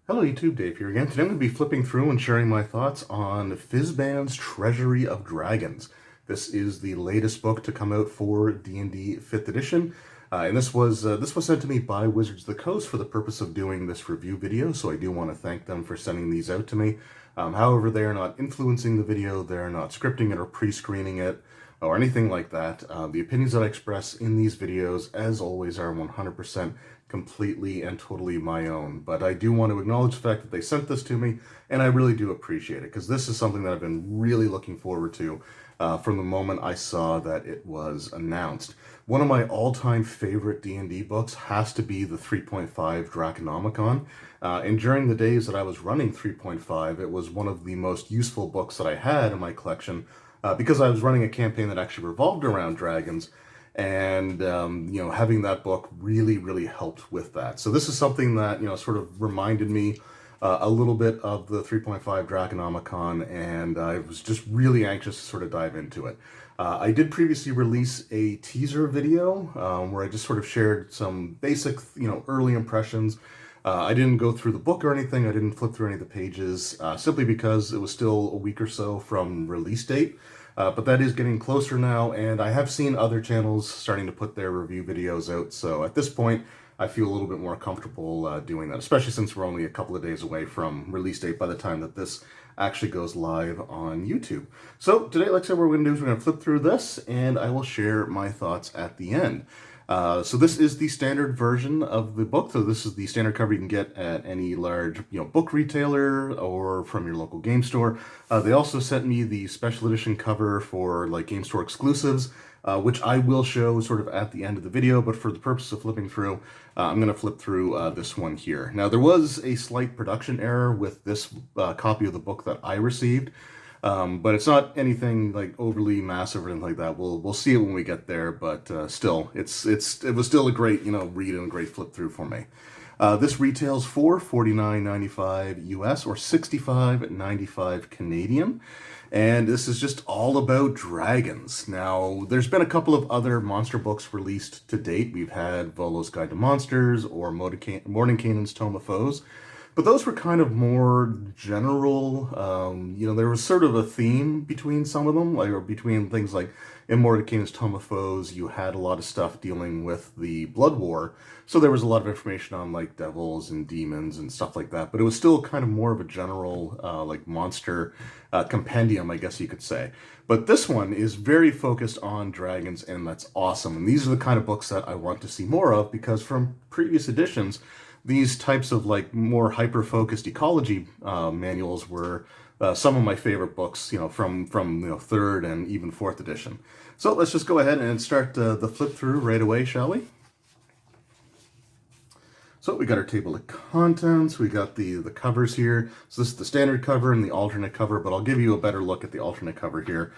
Hello YouTube, Dave here again. Today I'm going to be flipping through and sharing my thoughts on Fizban's Treasury of Dragons. This is the latest book to come out for D&D 5th edition. And this was sent to me by Wizards of the Coast for the purpose of doing this review video, so I do want to thank them for sending these out to me. However, they are not influencing the video, they're not scripting it or pre-screening it, or anything like that. The opinions that I express in these videos, as always, are 100% completely and totally my own. But I do want to acknowledge the fact that they sent this to me, and I really do appreciate it, because this is something that I've been really looking forward to from the moment I saw that it was announced. One of my all-time favorite D&D books has to be the 3.5 Draconomicon, and during the days that I was running 3.5, it was one of the most useful books that I had in my collection, because I was running a campaign that actually revolved around dragons, and having that book really helped with that. So this is something that sort of reminded me a little bit of the 3.5 Draconomicon, and I was just really anxious to sort of dive into it. I did previously release a teaser video where I just sort of shared some basic early impressions. I didn't go through the book or anything. I didn't flip through any of the pages, simply because it was still a week or so from release date. But that is getting closer now, and I have seen other channels starting to put their review videos out, so at this point, I feel a little bit more comfortable doing that, especially since we're only a couple of days away from release date by the time that this actually goes live on YouTube. So today, like I said, what we're going to do is we're going to flip through this, and I will share my thoughts at the end. So this is the standard version of the book. So this is the standard cover you can get at any large, book retailer or from your local game store. They also sent me the special edition cover for like game store exclusives, which I will show sort of at the end of the video. But for the purpose of flipping through, I'm going to flip through this one here. Now there was a slight production error with this copy of the book that I received. But it's not anything like overly massive or anything like that. We'll see it when we get there, but still, it was still a great read and a great flip through for me. This retails for $49.95 US or $65.95 Canadian, and this is just all about dragons. Now, there's been a couple of other monster books released to date. We've had Volo's Guide to Monsters or Mordenkainen's Tome of Foes. But those were kind of more general. There was sort of a theme between some of them, or between things like in Mordenkainen's Tome of Foes, you had a lot of stuff dealing with the Blood War. So there was a lot of information on like devils and demons and stuff like that. But it was still kind of more of a general like monster compendium, I guess you could say. But this one is very focused on dragons, and that's awesome. And these are the kind of books that I want to see more of, because from previous editions, these types of like more hyper-focused ecology manuals were some of my favorite books, from 3rd and even 4th edition. So let's just go ahead and start the flip through right away, shall we? So we got our table of contents, we got the covers here. So this is the standard cover and the alternate cover, but I'll give you a better look at the alternate cover here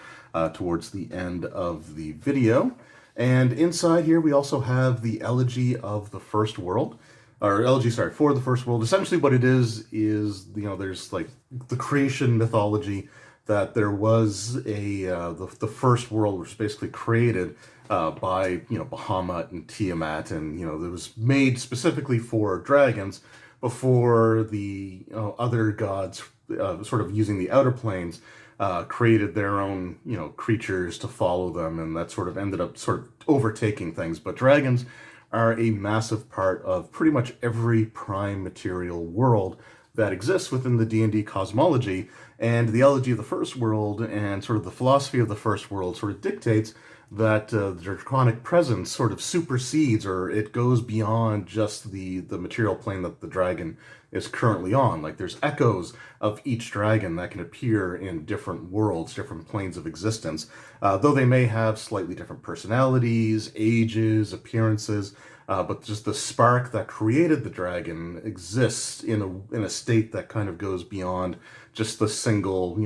towards the end of the video. And inside here we also have the Elegy of the First World. Or elegy, sorry, for the First World. Essentially what it is there's like the creation mythology that there was the first world was basically created by, Bahamut and Tiamat, and, it was made specifically for dragons before the other gods, sort of using the outer planes, created their own, creatures to follow them, and that sort of ended up sort of overtaking things. But dragons are a massive part of pretty much every prime material world that exists within the D&D cosmology, and the Elegy of the First World and sort of the philosophy of the First World sort of dictates that the draconic presence sort of supersedes, or it goes beyond just the material plane that the dragon is currently on. Like there's echoes of each dragon that can appear in different worlds, different planes of existence, though they may have slightly different personalities, ages, appearances, but just the spark that created the dragon exists in a state that kind of goes beyond just the single,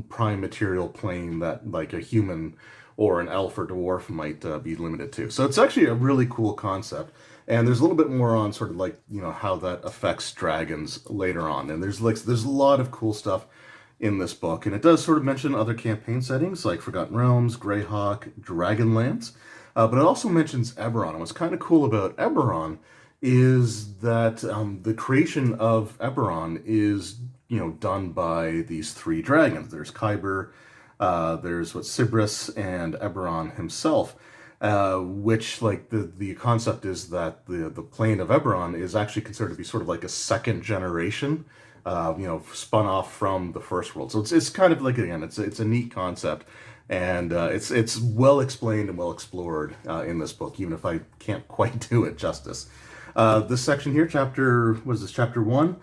prime material plane that like a human or an elf or dwarf might be limited to. So it's actually a really cool concept. And there's a little bit more on sort of like, how that affects dragons later on. And there's a lot of cool stuff in this book. And it does sort of mention other campaign settings like Forgotten Realms, Greyhawk, Dragonlance. But it also mentions Eberron. And what's kind of cool about Eberron is that the creation of Eberron is, done by these three dragons. There's Kyber, there's Sibris, and Eberron himself. Which, like, the concept is that the plane of Eberron is actually considered to be sort of like a second generation, spun off from the first world. So it's kind of like, again, it's a neat concept, and it's well explained and well explored in this book, even if I can't quite do it justice. This section here, chapter 1,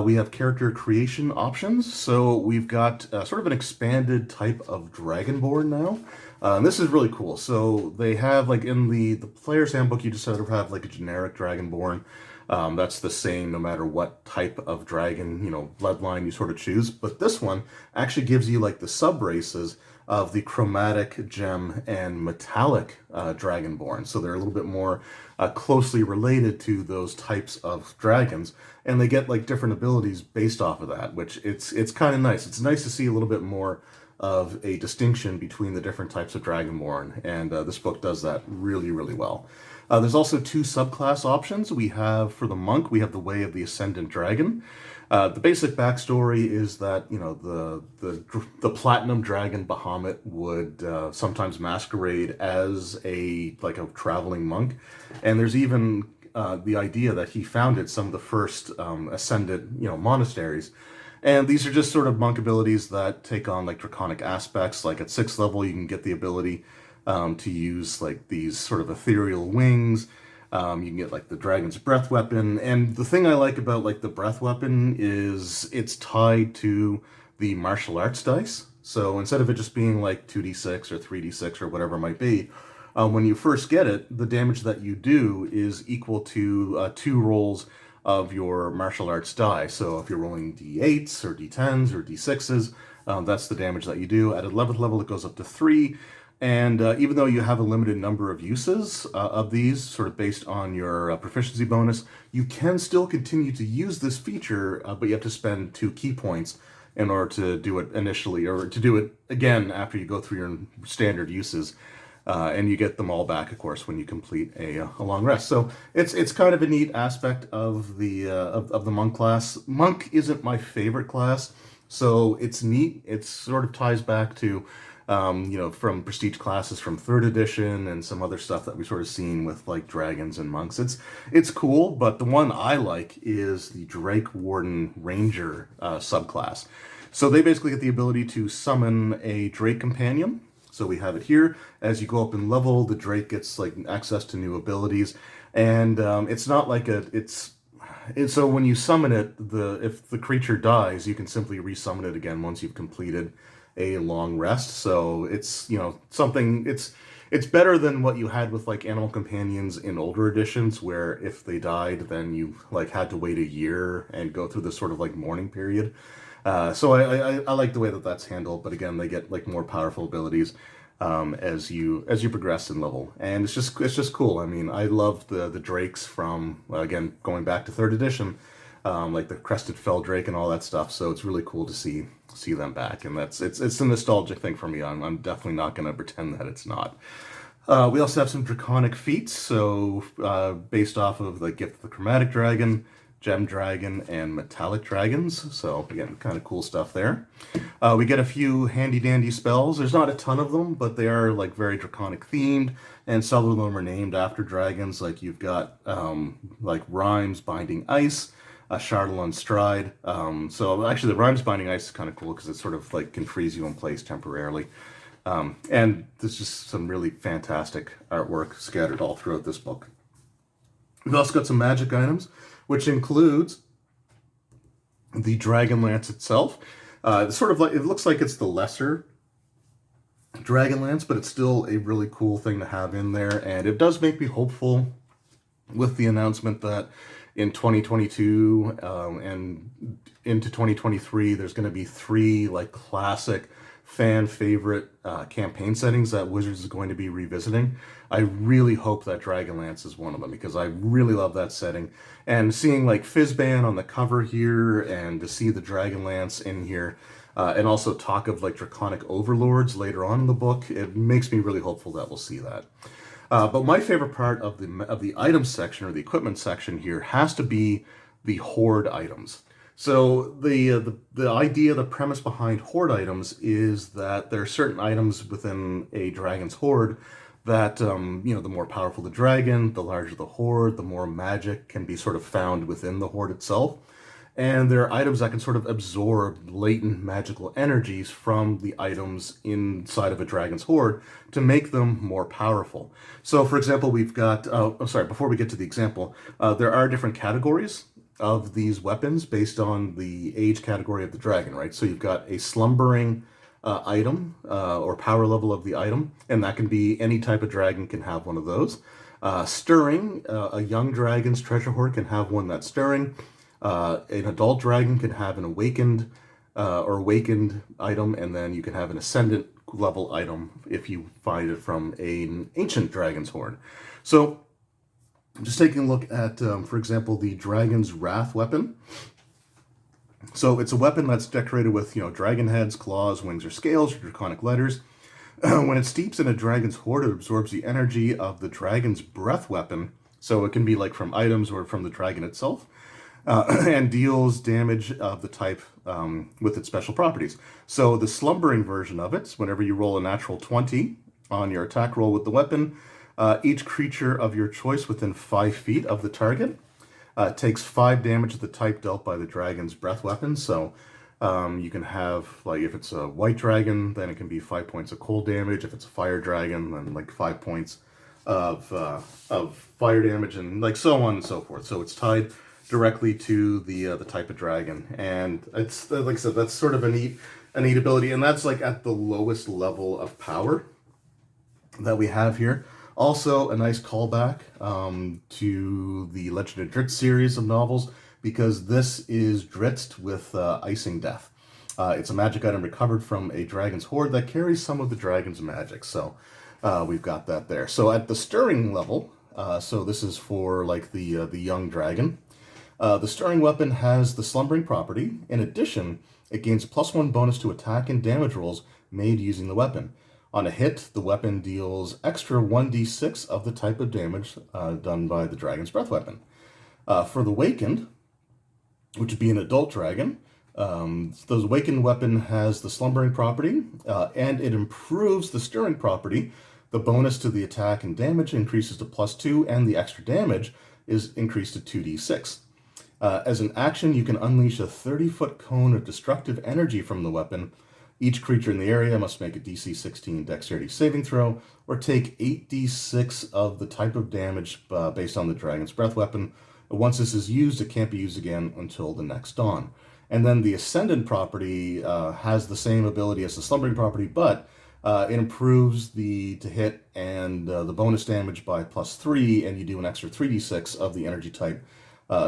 we have character creation options. So we've got sort of an expanded type of Dragonborn now. And this is really cool. So they have, like, in the player's handbook, you just sort of have like a generic Dragonborn. That's the same no matter what type of dragon, bloodline you sort of choose. But this one actually gives you like the sub-races of the chromatic, gem, and metallic Dragonborn. So they're a little bit more closely related to those types of dragons. And they get like different abilities based off of that, which it's kind of nice. It's nice to see a little bit more of a distinction between the different types of Dragonborn, and this book does that really, really well. There's also 2 subclass options. We have, for the monk, we have the Way of the Ascendant Dragon. The basic backstory is that, the platinum dragon Bahamut would sometimes masquerade as a traveling monk, and there's even the idea that he founded some of the first ascendant, monasteries. And these are just sort of monk abilities that take on like draconic aspects. Like at 6th level, you can get the ability to use like these sort of ethereal wings. You can get like the dragon's breath weapon. And the thing I like about like the breath weapon is it's tied to the martial arts dice. So instead of it just being like 2d6 or 3d6 or whatever it might be, when you first get it, the damage that you do is equal to 2 rolls of your martial arts die. So if you're rolling d8s or d10s or d6s, that's the damage that you do. At 11th level, it goes up to 3. And even though you have a limited number of uses of these, sort of based on your proficiency bonus, you can still continue to use this feature, but you have to spend 2 key points in order to do it initially, or to do it again after you go through your standard uses. And you get them all back, of course, when you complete a long rest. So it's kind of a neat aspect of the monk class. Monk isn't my favorite class, so it's neat. It sort of ties back to from prestige classes from 3rd edition and some other stuff that we've sort of seen with like dragons and monks. It's cool, but the one I like is the Drake Warden Ranger subclass. So they basically get the ability to summon a Drake companion. So we have it here. As you go up in level, the Drake gets like access to new abilities, and it's not like so when you summon it, if the creature dies, you can simply resummon it again once you've completed a long rest. So it's something. It's better than what you had with like animal companions in older editions, where if they died, then you like had to wait a year and go through this sort of like mourning period. So I like the way that that's handled, but again, they get like more powerful abilities as you progress in level, and it's just cool. I mean, I love the drakes from again going back to 3rd edition, like the Crested Fell Drake and all that stuff. So it's really cool to see them back, and it's a nostalgic thing for me. I'm definitely not going to pretend that it's not. We also have some draconic feats, so based off of the Gift of the Chromatic Dragon, Gem Dragon, and Metallic Dragons. So again, kind of cool stuff there. We get a few handy dandy spells. There's not a ton of them, but they are like very draconic themed, and some of them are named after dragons. Like you've got like Rhymes Binding Ice, Chardelon Stride. So actually the Rhymes Binding Ice is kind of cool because it sort of like can freeze you in place temporarily. And there's just some really fantastic artwork scattered all throughout this book. We've also got some magic items, which includes the Dragon Lance itself. It's sort of like, it looks like it's the lesser Dragon Lance, but it's still a really cool thing to have in there. And it does make me hopeful with the announcement that in 2022 and into 2023, there's going to be 3 like classic fan favorite campaign settings that Wizards is going to be revisiting. I really hope that Dragonlance is one of them, because I really love that setting. And seeing like Fizban on the cover here, and to see the Dragonlance in here, and also talk of like Draconic Overlords later on in the book, it makes me really hopeful that we'll see that. But my favorite part of the items section or the equipment section here has to be the horde items. So the idea, the premise behind horde items is that there are certain items within a dragon's horde that the more powerful the dragon, the larger the horde, the more magic can be sort of found within the horde itself. And there are items that can sort of absorb latent magical energies from the items inside of a dragon's horde to make them more powerful. So, for example, we've got, before we get to the example, there are different categories of these weapons based on the age category of the dragon, right? So you've got a slumbering item or power level of the item, and that can be any type of dragon can have one of those. Stirring, a young dragon's treasure hoard can have one that's stirring. An adult dragon can have an awakened item, and then you can have an ascendant level item if you find it from an ancient dragon's horde. So just taking a look at, for example, the Dragon's Wrath weapon. So it's a weapon that's decorated with, dragon heads, claws, wings, or scales, or draconic letters. When it steeps in a dragon's horde, it absorbs the energy of the dragon's breath weapon. So it can be like from items or from the dragon itself. And deals damage of the type with its special properties. So the slumbering version of it, whenever you roll a natural 20 on your attack roll with the weapon, each creature of your choice within 5 feet of the target takes 5 damage of the type dealt by the dragon's breath weapon. So you can have, like, if it's a white dragon, then it can be 5 points of cold damage. If it's a fire dragon, then like 5 points of fire damage, and like so on and so forth. So it's tied directly to the type of dragon, and it's like I said, that's sort of a neat ability, and that's like at the lowest level of power that we have here. Also, a nice callback to the Legend of Dritz series of novels, because this is Dritz with Icing Death. It's a magic item recovered from a dragon's horde that carries some of the dragon's magic. So we've got that there. So at the stirring level, so this is for like the young dragon. The stirring weapon has the slumbering property. In addition, it gains a +1 bonus to attack and damage rolls made using the weapon. On a hit, the weapon deals extra 1d6 of the type of damage done by the dragon's breath weapon. For the Wakened, which would be an adult dragon, the Awakened weapon has the slumbering property, and it improves the stirring property. The bonus to the attack and damage increases to +2, and the extra damage is increased to 2d6. As an action, you can unleash a 30-foot cone of destructive energy from the weapon. Each creature in the area must make a DC 16 dexterity saving throw, or take 8d6 of the type of damage based on the dragon's breath weapon. Once this is used, it can't be used again until the next dawn. And then the Ascendant property has the same ability as the Slumbering property, but it improves the to hit and the bonus damage by +3, and you do an extra 3d6 of the energy type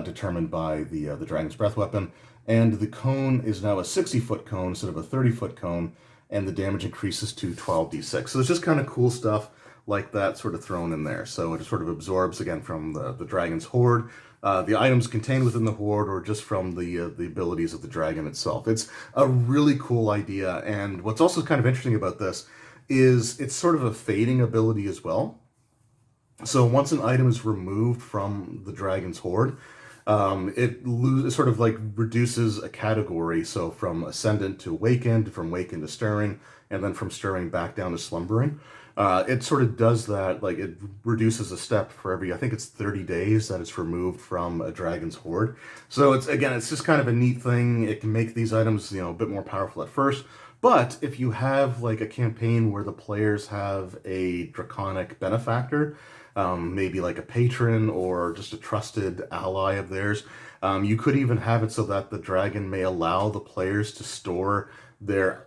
determined by the dragon's breath weapon. And the cone is now a 60-foot cone instead of a 30-foot cone, and the damage increases to 12d6. So it's just kind of cool stuff like that sort of thrown in there. So it just sort of absorbs, again, from the dragon's horde, the items contained within the horde, or just from the abilities of the dragon itself. It's a really cool idea, and what's also kind of interesting about this is it's sort of a fading ability as well. So once an item is removed from the dragon's horde, it sort of like reduces a category. So from Ascendant to Awakened, from Awakened to Stirring, and then from Stirring back down to Slumbering. It sort of does that, like it reduces a step for every, I think it's 30 days that it's removed from a dragon's horde. So it's just kind of a neat thing. It can make these items, a bit more powerful at first. But if you have like a campaign where the players have a draconic benefactor, maybe like a patron or just a trusted ally of theirs, you could even have it so that the dragon may allow the players to store their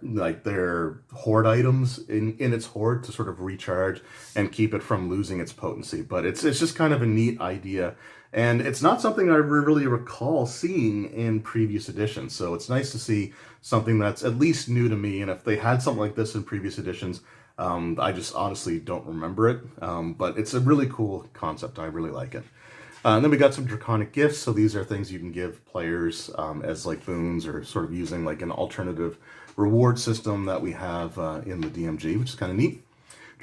horde items in its horde to sort of recharge and keep it from losing its potency. But it's just kind of a neat idea, and it's not something I really recall seeing in previous editions. So it's nice to see something that's at least new to me. And if they had something like this in previous editions, I just honestly don't remember it. But it's a really cool concept. I really like it. And then we got some draconic gifts. So these are things you can give players as like boons, or sort of using like an alternative reward system that we have in the DMG, which is kind of neat.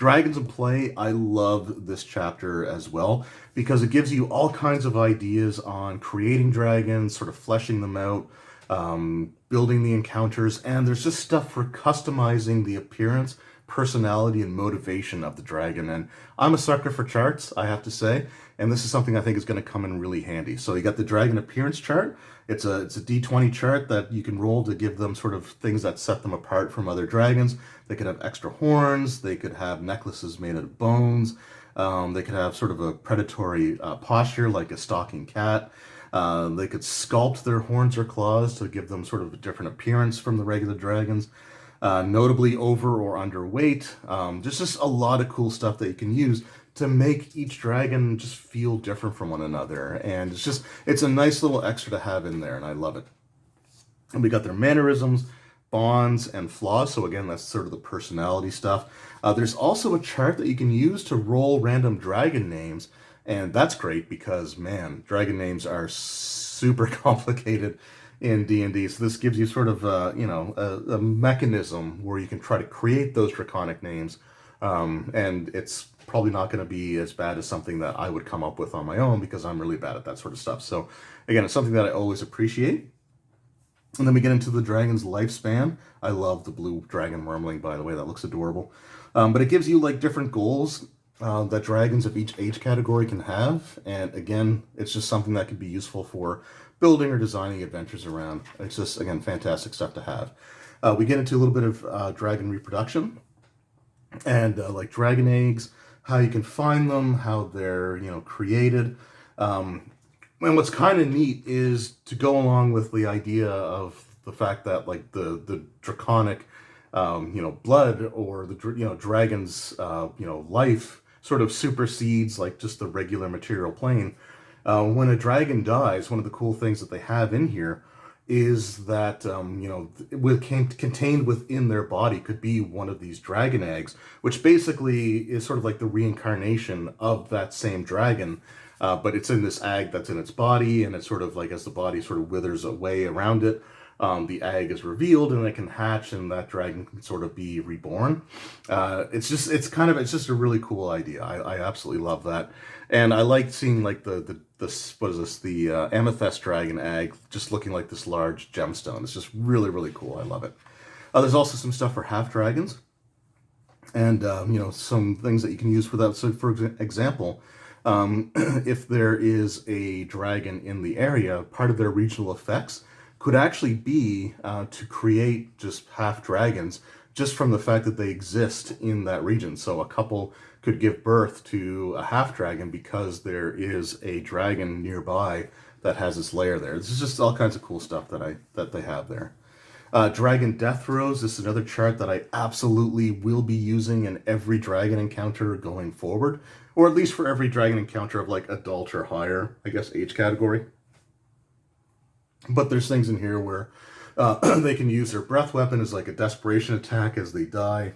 Dragons in Play, I love this chapter as well because it gives you all kinds of ideas on creating dragons, sort of fleshing them out, building the encounters, and there's just stuff for customizing the appearance, personality, and motivation of the dragon. And I'm a sucker for charts, I have to say, and this is something I think is going to come in really handy. So you got the dragon appearance chart. It's a D20 chart that you can roll to give them sort of things that set them apart from other dragons. They could have extra horns. They could have necklaces made out of bones. They could have sort of a predatory posture like a stalking cat. They could sculpt their horns or claws to give them sort of a different appearance from the regular dragons. Notably over or underweight. There's just a lot of cool stuff that you can use to make each dragon just feel different from one another. And it's a nice little extra to have in there, and I love it. And we got their mannerisms, bonds, and flaws. So again, that's sort of the personality stuff. There's also a chart that you can use to roll random dragon names. And that's great because, man, dragon names are super complicated in D&D. So this gives you sort of, a mechanism where you can try to create those draconic names. And it's probably not going to be as bad as something that I would come up with on my own because I'm really bad at that sort of stuff. So again, it's something that I always appreciate. And then we get into the dragon's lifespan. I love the blue dragon wormling, by the way. That looks adorable. But it gives you like different goals that dragons of each age category can have. And again, it's just something that can be useful for building or designing adventures around. It's just, again, fantastic stuff to have. We get into a little bit of dragon reproduction and like dragon eggs, how you can find them, how they're, created. And what's kind of neat is to go along with the idea of the fact that like the draconic, blood or the, dragon's, life sort of supersedes like just the regular material plane. When a dragon dies, one of the cool things that they have in here is that, contained within their body could be one of these dragon eggs, which basically is sort of like the reincarnation of that same dragon. But it's in this egg that's in its body, and it's sort of like as the body sort of withers away around it, the egg is revealed and it can hatch, and that dragon can sort of be reborn. It's just a really cool idea. I absolutely love that, and I like seeing like the amethyst dragon egg just looking like this large gemstone. It's just really, really cool. I love it. There's also some stuff for half dragons, and some things that you can use for that. So, for example, if there is a dragon in the area, part of their regional effects could actually be to create just half dragons just from the fact that they exist in that region. So a couple could give birth to a half dragon because there is a dragon nearby that has this lair there. This is just all kinds of cool stuff that they have there. Dragon death throes. This is another chart that I absolutely will be using in every dragon encounter going forward, or at least for every dragon encounter of like adult or higher, I guess, age category. But there's things in here where they can use their breath weapon as like a desperation attack as they die.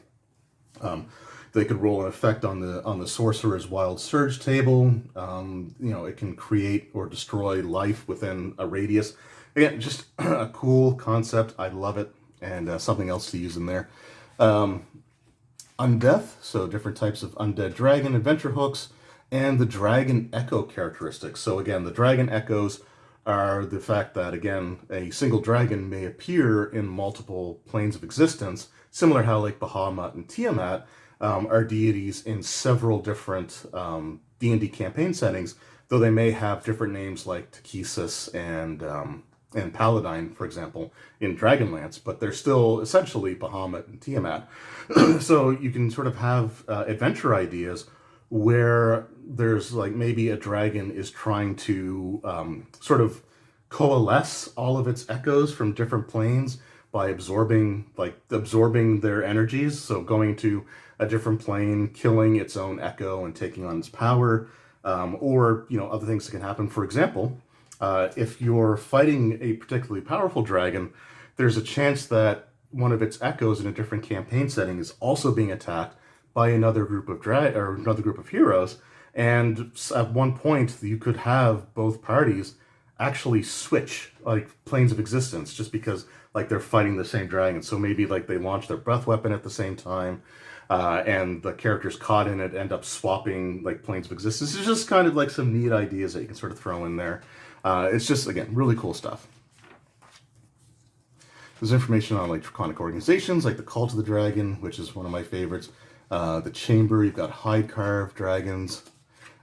They could roll an effect on the sorcerer's wild surge table. It can create or destroy life within a radius. Again, just a cool concept. I love it, and something else to use in there. Undeath, so different types of undead dragon adventure hooks, and the dragon echo characteristics. So again, the dragon echoes are the fact that, again, a single dragon may appear in multiple planes of existence, similar how like Bahamut and Tiamat are deities in several different D&D campaign settings, though they may have different names like Takesis and Paladine, for example, in Dragonlance, but they're still essentially Bahamut and Tiamat. So you can sort of have adventure ideas where there's like maybe a dragon is trying to sort of coalesce all of its echoes from different planes by absorbing their energies. So going to a different plane, killing its own echo and taking on its power, or other things that can happen. For example, if you're fighting a particularly powerful dragon, there's a chance that one of its echoes in a different campaign setting is also being attacked by another group of heroes, and at one point you could have both parties actually switch like planes of existence just because like they're fighting the same dragon. So maybe like they launch their breath weapon at the same time, and the characters caught in it end up swapping like planes of existence. It's just kind of like some neat ideas that you can sort of throw in there. It's just, again, really cool stuff. There's information on like draconic organizations, like the Cult of the Dragon, which is one of my favorites. The Chamber, you've got hide carved dragons,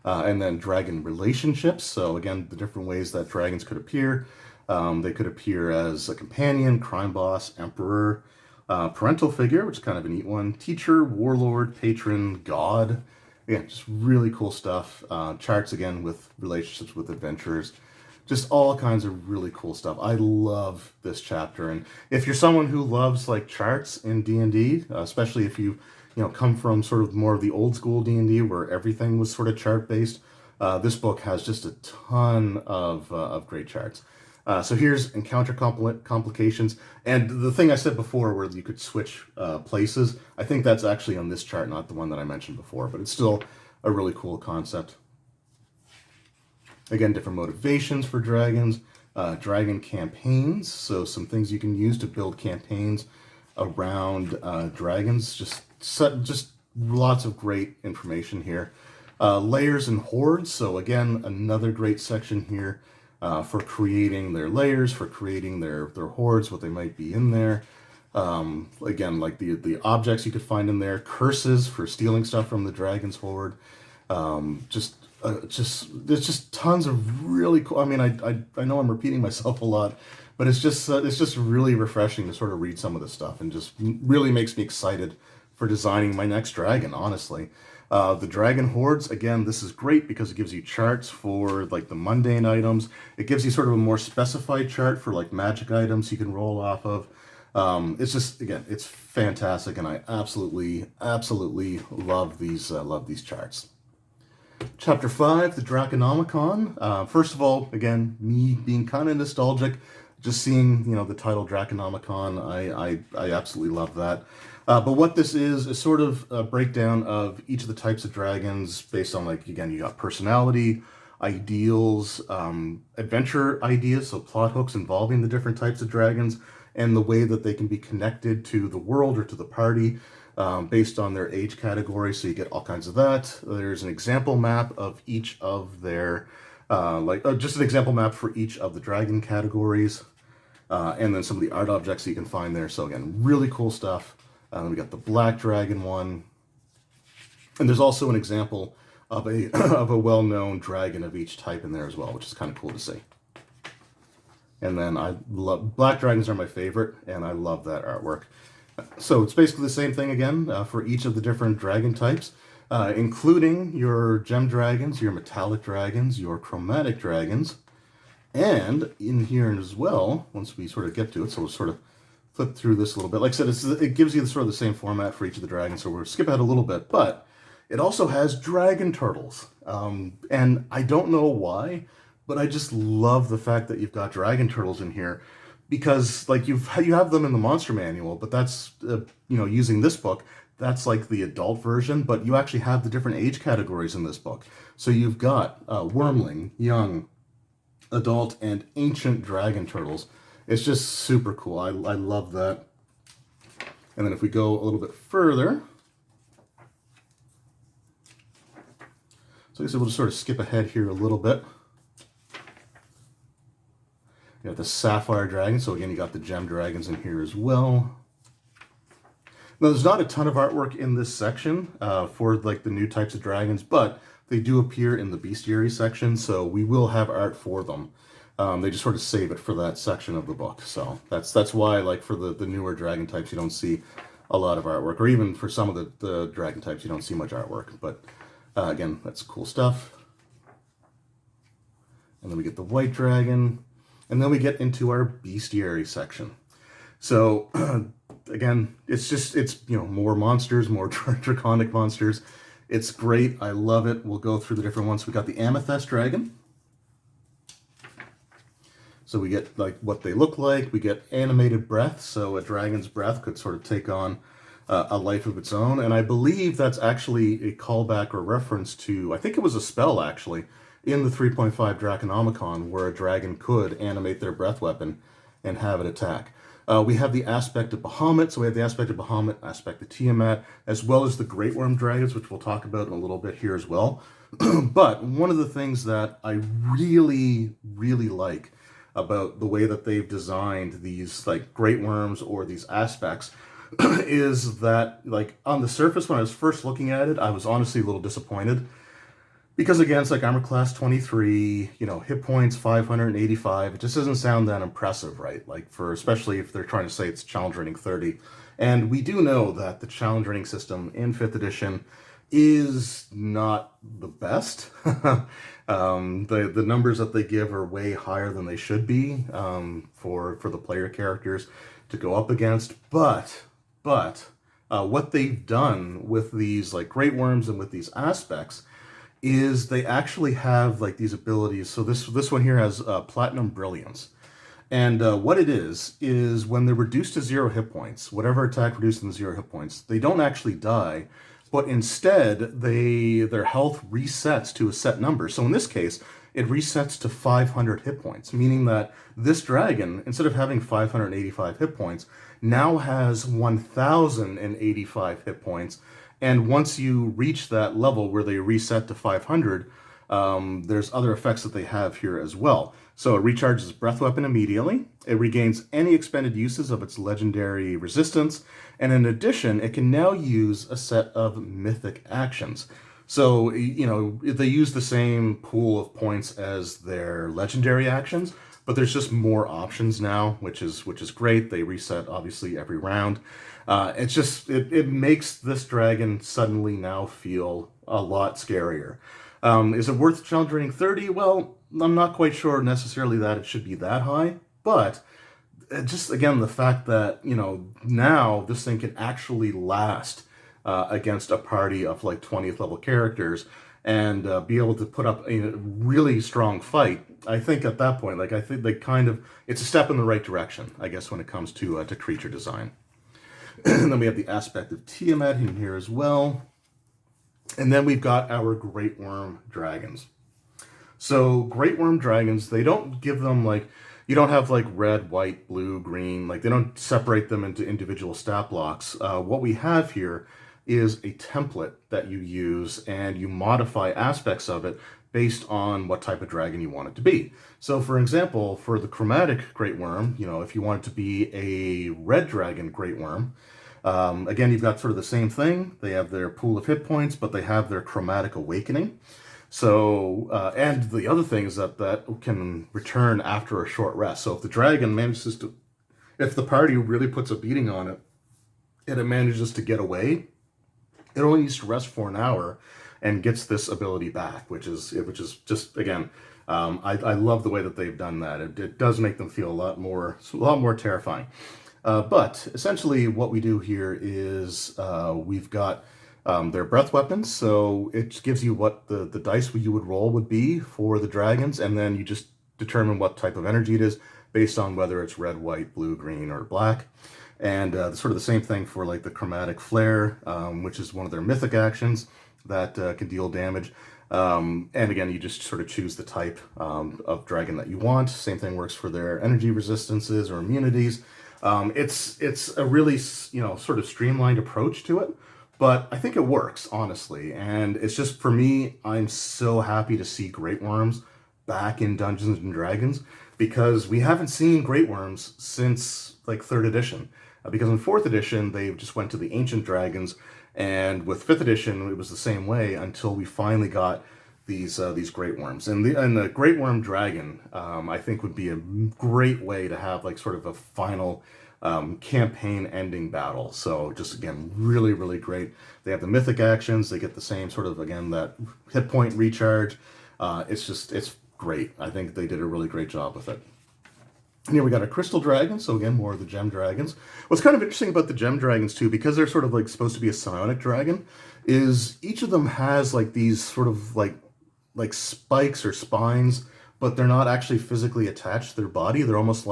and then dragon relationships. So again, the different ways that dragons could appear. They could appear as a companion, crime boss, emperor, parental figure, which is kind of a neat one, teacher, warlord, patron, god. Yeah, just really cool stuff. Charts again with relationships with adventurers. Just all kinds of really cool stuff. I love this chapter, and if you're someone who loves like charts in D&D, especially if you come from sort of more of the old school D&D where everything was sort of chart based, this book has just a ton of great charts. So here's encounter complications, and the thing I said before where you could switch places, I think that's actually on this chart, not the one that I mentioned before, but it's still a really cool concept. Again, different motivations for dragons, dragon campaigns, so some things you can use to build campaigns around dragons. Just lots of great information here. Layers and hordes, so again, another great section here for creating their layers, for creating their hordes, what they might be in there. Again, like the objects you could find in there, curses for stealing stuff from the dragon's horde. There's just tons of really cool. I mean, I know I'm repeating myself a lot, but it's just really refreshing to sort of read some of this stuff, and just really makes me excited for designing my next dragon, honestly. The dragon hordes, again, this is great because it gives you charts for like the mundane items. It gives you sort of a more specified chart for like magic items you can roll off of. It's just, again, it's fantastic, and I absolutely love these charts. Chapter 5, the Draconomicon. First of all, again, me being kind of nostalgic, just seeing, the title Draconomicon, I absolutely love that. But what this is sort of a breakdown of each of the types of dragons based on, like, again, you got personality, ideals, adventure ideas, so plot hooks involving the different types of dragons, and the way that they can be connected to the world or to the party. Based on their age category, so you get all kinds of that. There's an example map of each of their, just an example map for each of the dragon categories, and then some of the art objects that you can find there. So again, really cool stuff. Then we got the black dragon one, and there's also an example of a of a well-known dragon of each type in there as well, which is kind of cool to see. And then black dragons are my favorite, and I love that artwork. So it's basically the same thing again for each of the different dragon types, including your gem dragons, your metallic dragons, your chromatic dragons, and in here as well, once we sort of get to it, so we'll sort of flip through this a little bit. Like I said, it gives you sort of the same format for each of the dragons, so we'll skip ahead a little bit, but it also has dragon turtles, and I don't know why, but I just love the fact that you've got dragon turtles in here. Because like you have them in the monster manual, but that's using this book, that's like the adult version, but you actually have the different age categories in this book. So you've got wormling, young, adult, and ancient dragon turtles. It's just super cool. I love that. And then if we go a little bit further, so I guess we'll just sort of skip ahead here a little bit. You got the sapphire dragon, so again, you got the gem dragons in here as well. Now, there's not a ton of artwork in this section for like the new types of dragons, but they do appear in the bestiary section, so we will have art for them. They just sort of save it for that section of the book, so that's why, like, for the newer dragon types, you don't see a lot of artwork, or even for some of the dragon types, you don't see much artwork. But again, that's cool stuff. And then we get the white dragon. And then we get into our bestiary section. So again, it's more monsters, more draconic monsters. It's great. I love it. We'll go through the different ones. We got the amethyst dragon. So we get like what they look like. We get animated breath. So a dragon's breath could sort of take on a life of its own. And I believe that's actually a callback or reference to, I think it was a spell actually, in the 3.5 Draconomicon, where a dragon could animate their breath weapon and have it attack. We have the aspect of Bahamut, so we have the aspect of Bahamut, aspect of Tiamat, as well as the Great Worm Dragons, which we'll talk about in a little bit here as well. But one of the things that I really, really like about the way that they've designed these like Great Worms or these aspects is that, like, on the surface when I was first looking at it, I was honestly a little disappointed. Because again, it's like armor class 23, hit points 585. It just doesn't sound that impressive, right? Like, for especially if they're trying to say it's challenge rating 30. And we do know that the challenge rating system in 5th edition is not the best. The numbers that they give are way higher than they should be for the player characters to go up against. But what they've done with these like Great Worms and with these aspects is they actually have like these abilities. So this one here has Platinum Brilliance. And what it is when they're reduced to 0 hit points, whatever attack reduced them to 0 hit points, they don't actually die, but instead their health resets to a set number. So in this case, it resets to 500 hit points, meaning that this dragon, instead of having 585 hit points, now has 1,085 hit points. And once you reach that level where they reset to 500, there's other effects that they have here as well. So it recharges Breath Weapon immediately. It regains any expended uses of its legendary resistance. And in addition, it can now use a set of mythic actions. So, they use the same pool of points as their legendary actions, but there's just more options now, which is great. They reset, obviously, every round. It makes this dragon suddenly now feel a lot scarier. Is it worth challenge rating 30? Well, I'm not quite sure necessarily that it should be that high, but just again, the fact that, now this thing can actually last against a party of like 20th level characters and be able to put up a really strong fight. I think at that point, I think it's a step in the right direction, I guess, when it comes to creature design. And then we have the aspect of Tiamat in here as well. And then we've got our Great Worm Dragons. So Great Worm Dragons, they don't give them you don't have red, white, blue, green, they don't separate them into individual stat blocks. What we have here is a template that you use and you modify aspects of it based on what type of dragon you want it to be. So for example, for the chromatic Great Worm, if you want it to be a red dragon Great Worm, again, you've got sort of the same thing. They have their pool of hit points, but they have their chromatic awakening. So, and the other thing is that can return after a short rest. So if the dragon if the party really puts a beating on it, and it manages to get away, it only needs to rest for an hour and gets this ability back, which is just, again, I love the way that they've done that. It does make them feel a lot more terrifying. But essentially what we do here is we've got their breath weapons. So it gives you what the dice you would roll would be for the dragons, and then you just determine what type of energy it is based on whether it's red, white, blue, green, or black. And sort of the same thing for the chromatic flare, which is one of their mythic actions that can deal damage. And again, you just sort of choose the type of dragon that you want. Same thing works for their energy resistances or immunities. It's a really, sort of streamlined approach to it, but I think it works, honestly. And it's just, for me, I'm so happy to see Great Worms back in Dungeons and Dragons, because we haven't seen Great Worms since 3rd edition. Because in 4th edition, they just went to the Ancient Dragons, and with 5th edition, it was the same way until we finally got these Great Worms. And the Great Worm Dragon, I think, would be a great way to have sort of a final campaign ending battle. So just, again, really, really great. They have the mythic actions. They get the same sort of, again, that hit point recharge. It's great. I think they did a really great job with it. And here we got a Crystal Dragon, so again, more of the Gem Dragons. What's kind of interesting about the Gem Dragons, too, because they're sort of supposed to be a psionic dragon, is each of them has these sort of like spikes or spines, but they're not actually physically attached to their body. They're almost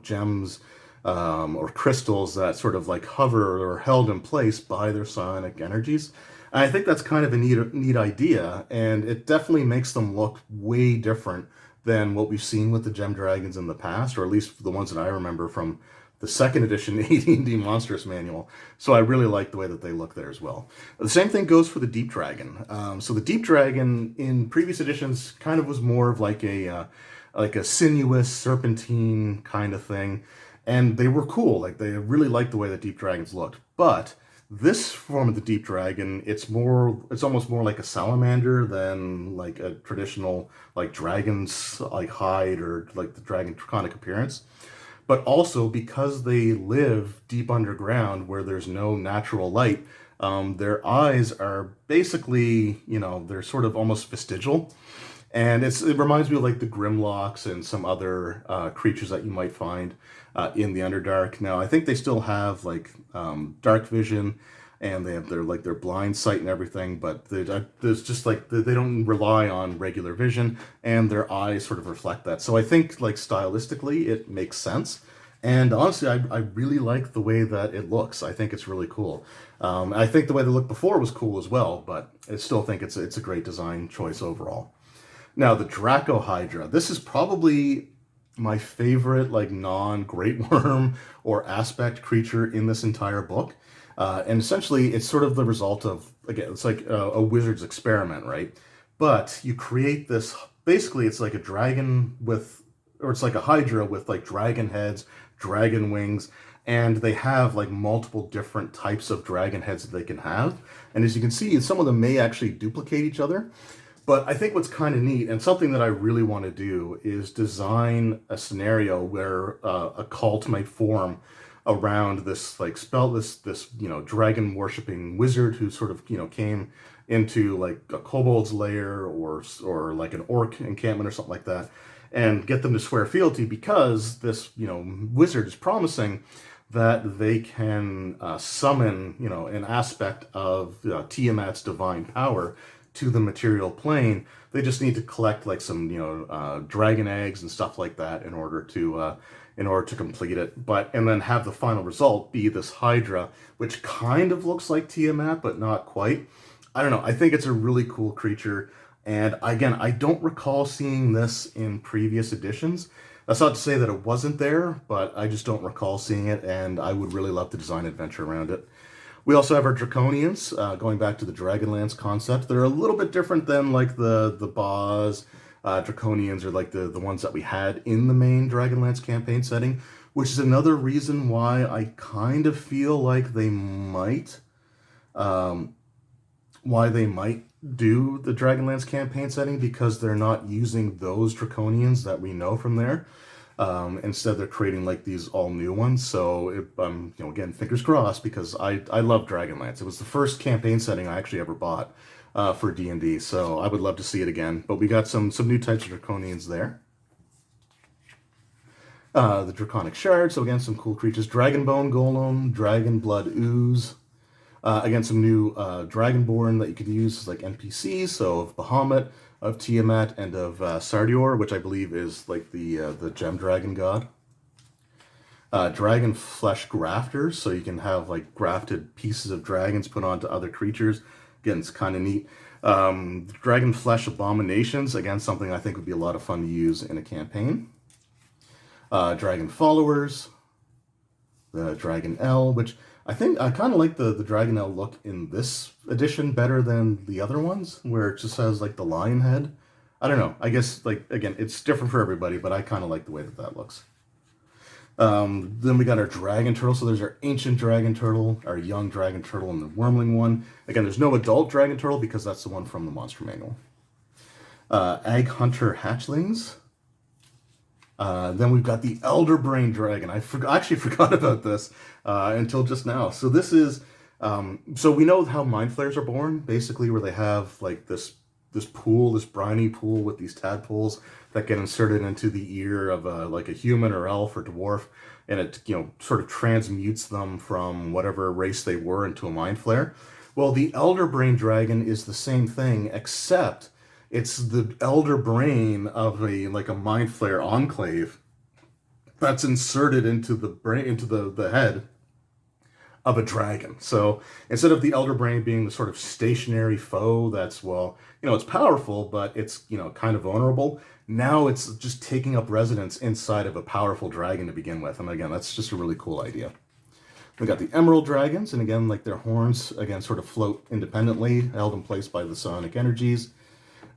gems or crystals that sort of hover or held in place by their psionic energies. And I think that's kind of a neat idea, and it definitely makes them look way different than what we've seen with the Gem Dragons in the past, or at least the ones that I remember from the second edition AD&D Monstrous Manual. So I really like the way that they look there as well. The same thing goes for the Deep Dragon. So the Deep Dragon in previous editions kind of was more of like a sinuous serpentine kind of thing, and they were cool. Like they really liked the way that Deep Dragons looked. But this form of the Deep Dragon, it's almost more like a salamander than like a traditional like dragon's like hide or like the dragon draconic appearance. But also because they live deep underground where there's no natural light, their eyes are basically, they're sort of almost vestigial. And it reminds me of like the Grimlocks and some other creatures that you might find in the Underdark. Now, I think they still have like dark vision, and they have their blind sight and everything, but there's just like they don't rely on regular vision, and their eyes sort of reflect that. So I think like stylistically it makes sense, and honestly I really like the way that it looks. I think it's really cool. I think the way they looked before was cool as well, but I still think it's a great design choice overall. Now the Draco Hydra. This is probably my favorite like non-Great Worm or aspect creature in this entire book. And essentially, it's sort of the result of, again, it's like a wizard's experiment, right? But you create this, basically, it's like a dragon or it's like a hydra with like dragon heads, dragon wings, and they have like multiple different types of dragon heads that they can have. And as you can see, some of them may actually duplicate each other. But I think what's kind of neat, and something that I really want to do, is design a scenario where a cult might form around this like this dragon worshipping wizard who sort of came into like a kobold's lair or like an orc encampment or something like that, and get them to swear fealty because this wizard is promising that they can summon an aspect of Tiamat's divine power to the material plane. They just need to collect like some dragon eggs and stuff like that in order to complete it, and then have the final result be this Hydra, which kind of looks like Tiamat, but not quite. I don't know. I think it's a really cool creature, and again, I don't recall seeing this in previous editions. That's not to say that it wasn't there, but I just don't recall seeing it, and I would really love to design an adventure around it. We also have our Draconians, going back to the Dragonlance concept. They're a little bit different than like the Boz. Draconians are like the ones that we had in the main Dragonlance campaign setting, which is another reason why I kind of feel like they might do the Dragonlance campaign setting, because they're not using those Draconians that we know from there. Instead, they're creating like these all new ones. So, again, fingers crossed, because I love Dragonlance. It was the first campaign setting I actually ever bought for D&D, so I would love to see it again. But we got some new types of Draconians there. The Draconic Shard, so again, some cool creatures. Dragonbone Golem, Dragon Blood Ooze. Again, some new Dragonborn that you could use as like NPCs, so of Bahamut, of Tiamat, and of Sardior, which I believe is like the gem dragon god. Dragon Flesh Grafters, so you can have like grafted pieces of dragons put onto other creatures. Again, it's kind of neat. Dragon Flesh Abominations, again, something I think would be a lot of fun to use in a campaign. Dragon Followers. The Dragon L, which I think I kind of like the Dragon L look in this edition better than the other ones, where it just has like the lion head. I don't know. I guess, like, again, it's different for everybody, but I kind of like the way that looks. Then we got our Dragon Turtle. So there's our Ancient Dragon Turtle, our Young Dragon Turtle, and the Wormling one. Again, there's no Adult Dragon Turtle because that's the one from the Monster Manual. Egg Hunter Hatchlings. Then we've got the Elder Brain Dragon. I actually forgot about this until just now. So this is, so we know how Mind Flayers are born, basically, where they have like this pool, this briny pool with these tadpoles that get inserted into the ear of like a human or elf or dwarf, and it sort of transmutes them from whatever race they were into a Mind Flayer. Well, the Elder Brain Dragon is the same thing, except it's the elder brain of a Mind Flayer enclave that's inserted into the brain, into the head of a dragon. So instead of the elder brain being the sort of stationary foe that's, well, it's powerful, but it's, kind of vulnerable, now it's just taking up residence inside of a powerful dragon to begin with. And again, that's just a really cool idea. We got the Emerald Dragons, and again, like their horns, again, sort of float independently, held in place by the psionic energies.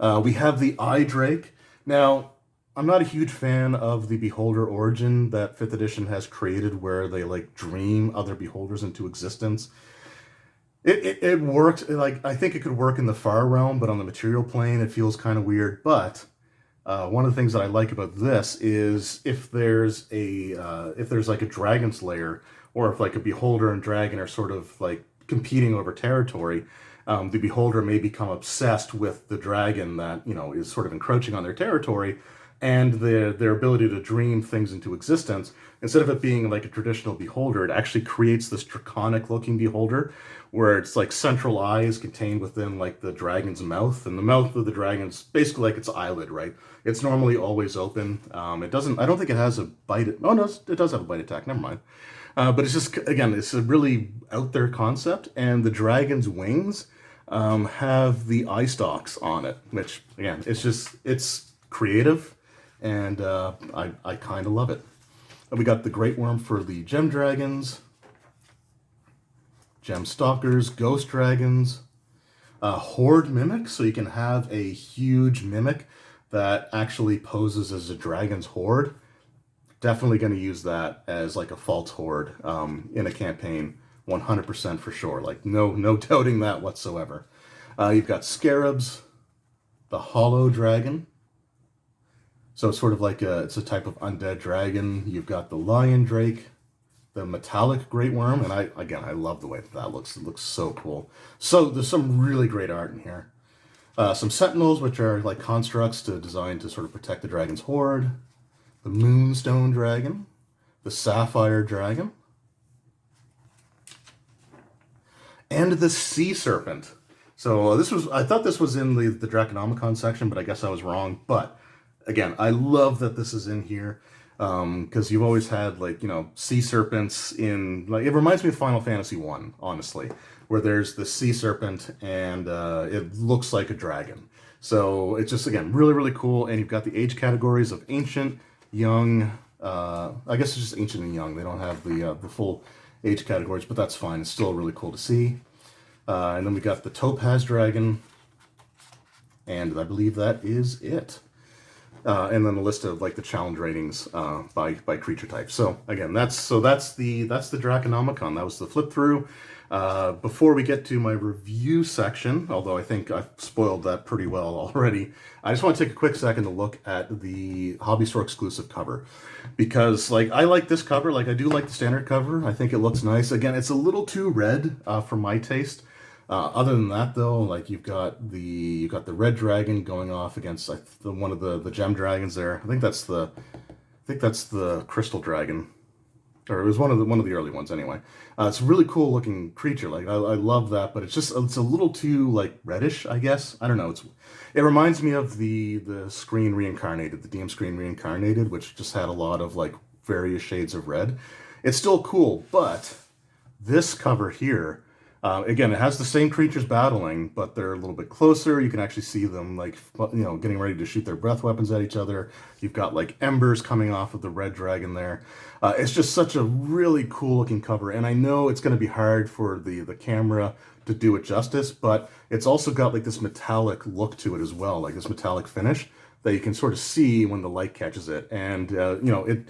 We have the Eye Drake. Now, I'm not a huge fan of the Beholder origin that 5th edition has created, where they like dream other beholders into existence. It works. Like, I think it could work in the far realm, but on the material plane, it feels kind of weird. But one of the things that I like about this is if there's like a dragon slayer, or if like a beholder and dragon are sort of like competing over territory, the beholder may become obsessed with the dragon that, you know, is sort of encroaching on their territory, and their ability to dream things into existence. Instead of it being like a traditional beholder, it actually creates this draconic looking beholder where it's like central eyes contained within like the dragon's mouth, and the mouth of the dragon's basically like its eyelid, right? It's normally always open. I don't think it has a bite. Oh no, it does have a bite attack. Never mind. But it's just, again, it's a really out there concept, and the dragon's wings have the eye stalks on it, which, again, it's creative, and I kind of love it. And we got the Great Worm for the Gem Dragons, Gem Stalkers, Ghost Dragons, Horde Mimic, so you can have a huge mimic that actually poses as a dragon's horde. Definitely going to use that as like a false horde in a campaign, 100% for sure. Like no doubting that whatsoever. You've got Scarabs, the Hollow Dragon. So it's sort of like it's a type of undead dragon. You've got the Lion Drake, the Metallic Great Worm, and I love the way that looks. It looks so cool. So there's some really great art in here. Some Sentinels, which are like constructs designed to sort of protect the dragon's horde. The Moonstone Dragon, the Sapphire Dragon, and the Sea Serpent. So I thought this was in the Draconomicon section, but I guess I was wrong. But again, I love that this is in here, because you've always had, like, you know, sea serpents in, like, it reminds me of Final Fantasy 1, honestly, where there's the sea serpent and it looks like a dragon. So it's just, again, really, really cool. And you've got the age categories of ancient, young, I guess it's just ancient and young. They don't have the full age categories, but that's fine. It's still really cool to see. And then we got the Topaz Dragon, and I believe that is it. And then a list of like the challenge ratings by creature type. So again, that's the Draconomicon. That was the flip through. Before we get to my review section, although I think I've spoiled that pretty well already, I just want to take a quick second to look at the Hobby Store exclusive cover, because like I like this cover. Like I do like the standard cover. I think it looks nice. Again, it's a little too red for my taste. Other than that, though, like you've got the red dragon going off against one of the gem dragons there. I think that's the crystal dragon, or it was one of the early ones anyway. It's a really cool looking creature. Like I love that, but it's a little too like reddish, I guess. I don't know. It reminds me of the screen reincarnated, the DM screen reincarnated, which just had a lot of like various shades of red. It's still cool, but this cover here. Again, it has the same creatures battling, but they're a little bit closer. You can actually see them, like, you know, getting ready to shoot their breath weapons at each other. You've got, like, embers coming off of the red dragon there. It's just such a really cool-looking cover, and I know it's going to be hard for the camera to do it justice, but it's also got, like, this metallic look to it as well, like this metallic finish that you can sort of see when the light catches it. And, you know,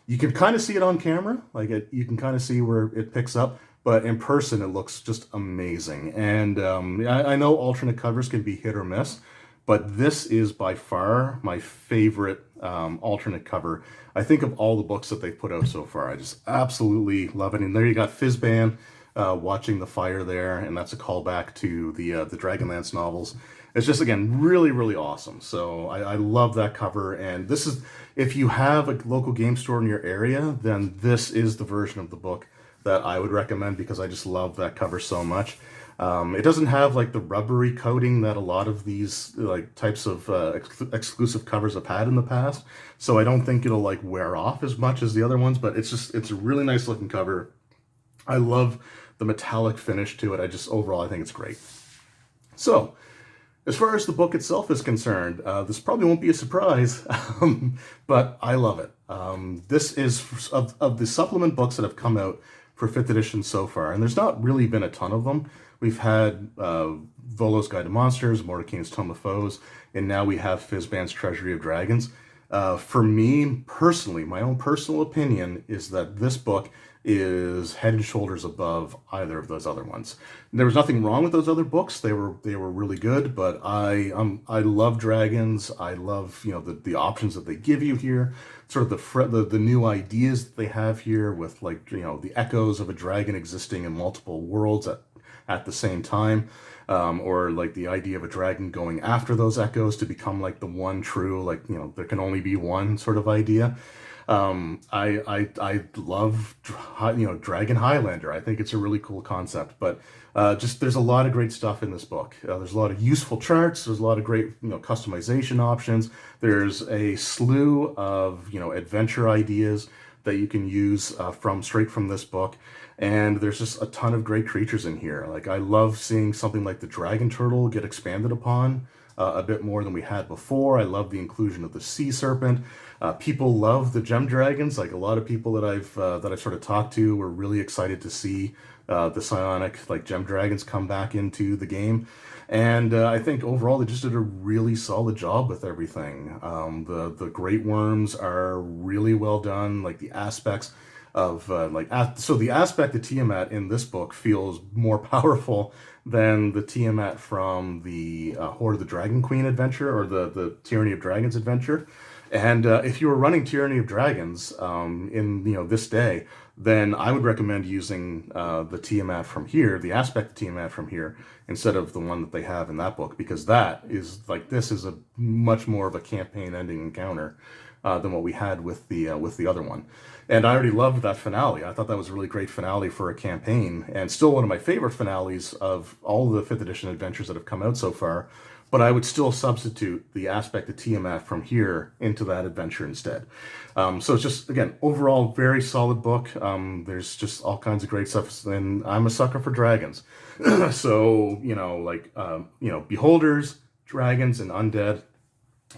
you can kind of see it on camera. Like, you can kind of see where it picks up. But in person, it looks just amazing. And I know alternate covers can be hit or miss, but this is by far my favorite alternate cover. I think of all the books that they've put out so far. I just absolutely love it. And there you got Fizban watching the fire there, and that's a callback to the Dragonlance novels. It's just, again, really, really awesome. So I love that cover. And this is, if you have a local game store in your area, then this is the version of the book that I would recommend, because I just love that cover so much. It doesn't have like the rubbery coating that a lot of these like types of exclusive covers have had in the past, so I don't think it'll like wear off as much as the other ones, but it's a really nice looking cover. I love the metallic finish to it. Overall I think it's great. So As far as the book itself is concerned, this probably won't be a surprise, but I love it. This is of the supplement books that have come out for 5th edition so far, and there's not really been a ton of them. We've had Volo's Guide to Monsters, Mordecai's Tome of Foes, and now we have Fizban's Treasury of Dragons. For me, personally, my own personal opinion is that this book is head and shoulders above either of those other ones. There was nothing wrong with those other books; they were really good. But I love dragons. I love the options that they give you here, sort of the new ideas that they have here with the echoes of a dragon existing in multiple worlds at the same time. Or like the idea of a dragon going after those echoes to become like the one true, there can only be one sort of idea. I love, Dragon Highlander. I think it's a really cool concept, but just there's a lot of great stuff in this book. There's a lot of useful charts. There's a lot of great, customization options. There's a slew of, adventure ideas that you can use straight from this book. And there's just a ton of great creatures in here. Like, I love seeing something like the Dragon Turtle get expanded upon a bit more than we had before. I love the inclusion of the Sea Serpent. People love the Gem Dragons. Like, a lot of people that I've sort of talked to were really excited to see the psionic Gem Dragons come back into the game. And I think overall they just did a really solid job with everything. The Great Worms are really well done. Like, the aspects of so the aspect of Tiamat in this book feels more powerful than the Tiamat from the Horde of the Dragon Queen adventure, or the Tyranny of Dragons adventure. And if you were running Tyranny of Dragons in this day, then I would recommend using the Tiamat from here, the aspect of Tiamat from here, instead of the one that they have in that book, because this is a much more of a campaign-ending encounter than what we had with the other one. And I already loved that finale. I thought that was a really great finale for a campaign, and still one of my favorite finales of all the 5th edition adventures that have come out so far. But I would still substitute the aspect of Tiamat from here into that adventure instead. So it's just, again, overall, very solid book. There's just all kinds of great stuff, and I'm a sucker for dragons. So, beholders, dragons, and undead,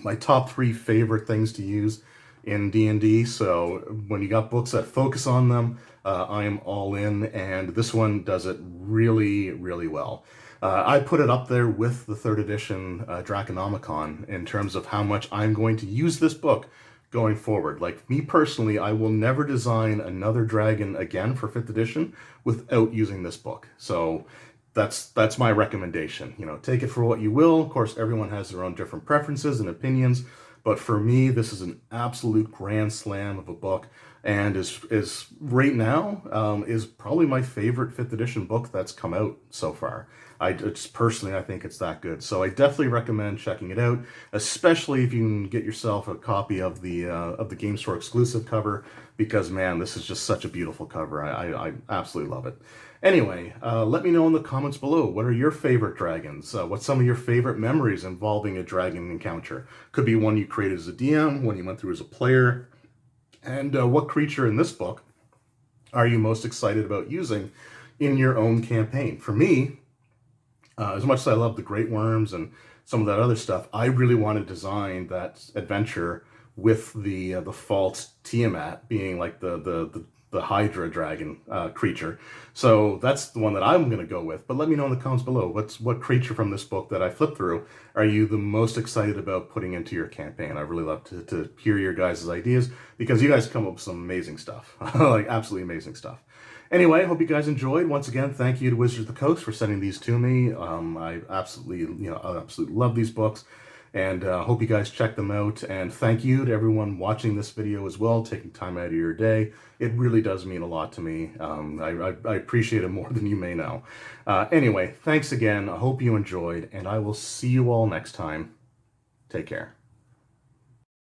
my top 3 favorite things to use in D&D. So when you got books that focus on them, I am all in, and this one does it really, really well. I put it up there with the 3rd edition Draconomicon in terms of how much I'm going to use this book going forward. Like, me personally, I will never design another dragon again for 5th edition without using this book. So that's my recommendation. Take it for what you will. Of course, everyone has their own different preferences and opinions, but for me, this is an absolute grand slam of a book, and is right now is probably my favorite 5th edition book that's come out so far. I think it's that good. So I definitely recommend checking it out, especially if you can get yourself a copy of the Game Store exclusive cover, because man, this is just such a beautiful cover. I absolutely love it. Anyway, let me know in the comments below, what are your favorite dragons? What's some of your favorite memories involving a dragon encounter? Could be one you created as a DM, one you went through as a player, and what creature in this book are you most excited about using in your own campaign? For me, as much as I love the Great Worms and some of that other stuff, I really want to design that adventure with the false Tiamat being like the Hydra dragon creature. So that's the one that I'm going to go with. But let me know in the comments below, what creature from this book that I flipped through are you the most excited about putting into your campaign? I really love to hear your guys' ideas, because you guys come up with some amazing stuff. Like, absolutely amazing stuff. Anyway, I hope you guys enjoyed. Once again, thank you to Wizards of the Coast for sending these to me. I absolutely love these books, and hope you guys check them out. And thank you to everyone watching this video as well, taking time out of your day. It really does mean a lot to me. I appreciate it more than you may know. Anyway, thanks again. I hope you enjoyed, and I will see you all next time. Take care.